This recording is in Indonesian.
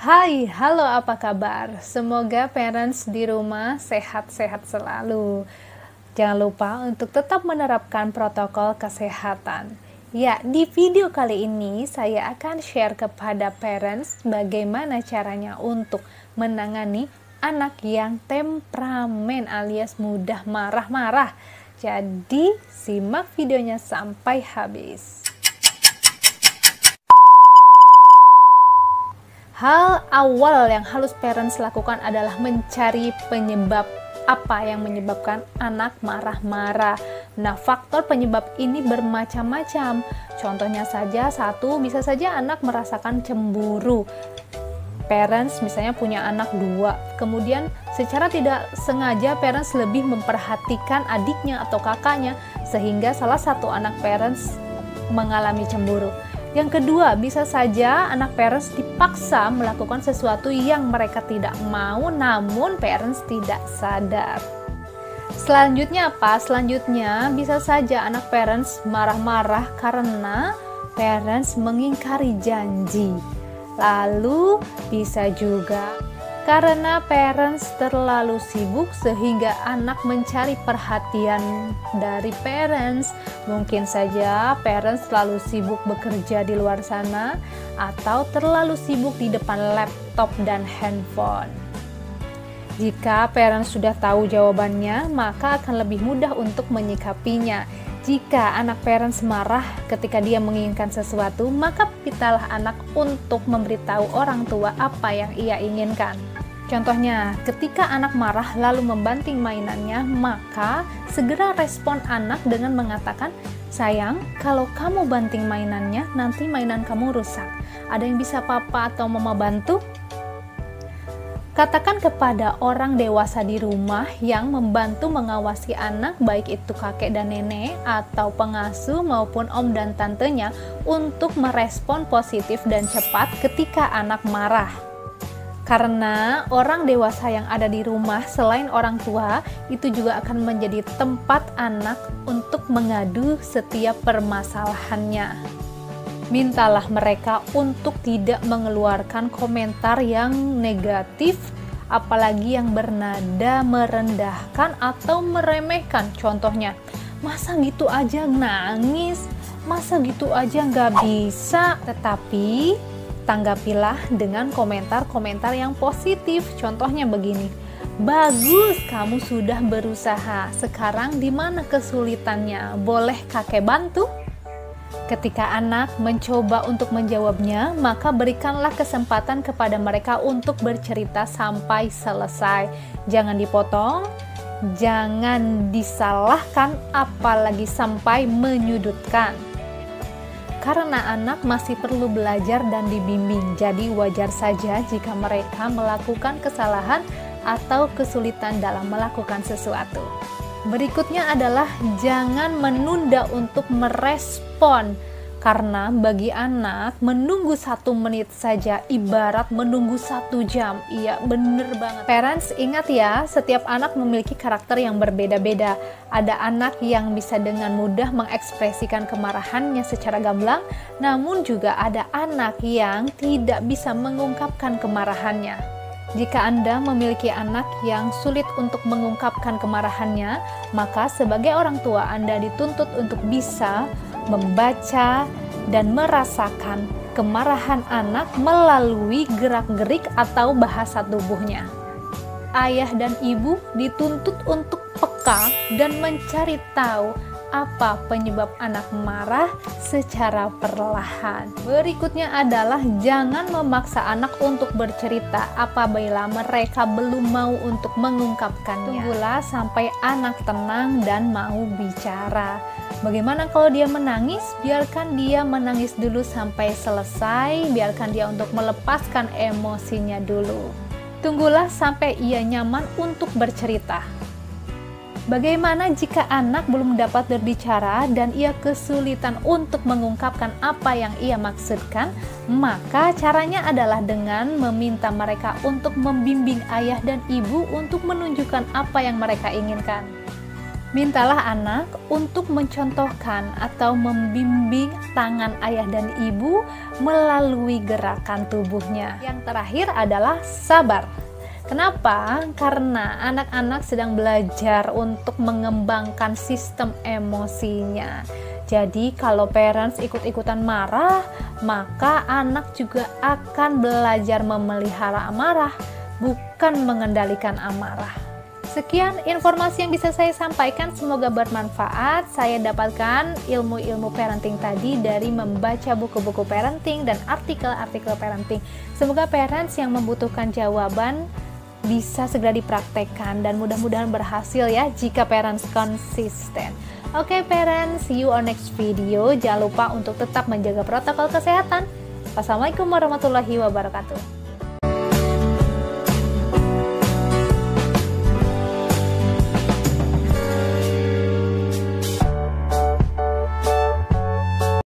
Hai, halo apa kabar? Semoga parents di rumah sehat-sehat selalu. Jangan lupa untuk tetap menerapkan protokol kesehatan. Ya, di video kali ini saya akan share kepada parents bagaimana caranya untuk menangani anak yang temperamen alias mudah marah-marah. Jadi, simak videonya sampai habis. Hal awal yang harus parents lakukan adalah mencari penyebab apa yang menyebabkan anak marah-marah. Nah, faktor penyebab ini bermacam-macam. Contohnya saja, satu, bisa saja anak merasakan cemburu. Parents misalnya punya anak dua, kemudian secara tidak sengaja parents lebih memperhatikan adiknya atau kakaknya, sehingga salah satu anak parents mengalami cemburu. Yang kedua, bisa saja anak parents dipaksa melakukan sesuatu yang mereka tidak mau, namun parents tidak sadar. Selanjutnya apa? Selanjutnya bisa saja anak parents marah-marah karena parents mengingkari janji. Lalu bisa juga karena parents terlalu sibuk sehingga anak mencari perhatian dari parents. Mungkin saja parents terlalu sibuk bekerja di luar sana atau terlalu sibuk di depan laptop dan handphone. Jika parents sudah tahu jawabannya, maka akan lebih mudah untuk menyikapinya. Jika anak parents marah ketika dia menginginkan sesuatu, maka pintalah anak untuk memberitahu orang tua apa yang ia inginkan. Contohnya, ketika anak marah lalu membanting mainannya, maka segera respon anak dengan mengatakan, "Sayang, kalau kamu banting mainannya, nanti mainan kamu rusak. Ada yang bisa papa atau mama bantu?" Katakan kepada orang dewasa di rumah yang membantu mengawasi anak, baik itu kakek dan nenek, atau pengasuh maupun om dan tantenya, untuk merespon positif dan cepat ketika anak marah. Karena orang dewasa yang ada di rumah selain orang tua, itu juga akan menjadi tempat anak untuk mengadu setiap permasalahannya. Mintalah mereka untuk tidak mengeluarkan komentar yang negatif, apalagi yang bernada merendahkan atau meremehkan. Contohnya, masa gitu aja nangis, masa gitu aja nggak bisa. Tetapi tanggapilah dengan komentar-komentar yang positif. Contohnya begini, "Bagus, kamu sudah berusaha. Sekarang di mana kesulitannya? Boleh kakek bantu?" Ketika anak mencoba untuk menjawabnya, maka berikanlah kesempatan kepada mereka untuk bercerita sampai selesai. Jangan dipotong, jangan disalahkan, apalagi sampai menyudutkan. Karena anak masih perlu belajar dan dibimbing, jadi wajar saja jika mereka melakukan kesalahan atau kesulitan dalam melakukan sesuatu. Berikutnya adalah jangan menunda untuk merespon, karena bagi anak menunggu 1 menit saja ibarat menunggu 1 jam. Iya, bener banget. Parents, ingat ya, setiap anak memiliki karakter yang berbeda-beda. Ada anak yang bisa dengan mudah mengekspresikan kemarahannya secara gamblang, namun juga ada anak yang tidak bisa mengungkapkan kemarahannya. Jika Anda memiliki anak yang sulit untuk mengungkapkan kemarahannya, maka sebagai orang tua Anda dituntut untuk bisa membaca dan merasakan kemarahan anak melalui gerak-gerik atau bahasa tubuhnya. Ayah dan ibu dituntut untuk peka dan mencari tahu apa penyebab anak marah secara perlahan. Berikutnya adalah jangan memaksa anak untuk bercerita apabila mereka belum mau untuk mengungkapkannya. Tunggulah sampai anak tenang dan mau bicara. Bagaimana kalau dia menangis? Biarkan dia menangis dulu sampai selesai, biarkan dia untuk melepaskan emosinya dulu. Tunggulah sampai ia nyaman untuk bercerita. Bagaimana jika anak belum dapat berbicara dan ia kesulitan untuk mengungkapkan apa yang ia maksudkan? Maka caranya adalah dengan meminta mereka untuk membimbing ayah dan ibu untuk menunjukkan apa yang mereka inginkan. Mintalah anak untuk mencontohkan atau membimbing tangan ayah dan ibu melalui gerakan tubuhnya. Yang terakhir adalah sabar. Kenapa? Karena anak-anak sedang belajar untuk mengembangkan sistem emosinya. Jadi kalau parents ikut-ikutan marah, maka anak juga akan belajar memelihara amarah, bukan mengendalikan amarah. Sekian informasi yang bisa saya sampaikan, semoga bermanfaat. Saya dapatkan ilmu-ilmu parenting tadi dari membaca buku-buku parenting dan artikel-artikel parenting. Semoga parents yang membutuhkan jawaban bisa segera dipraktekkan dan mudah-mudahan berhasil ya jika parents konsisten. Oke parents, see you on next video. Jangan lupa untuk tetap menjaga protokol kesehatan. Wassalamualaikum warahmatullahi wabarakatuh.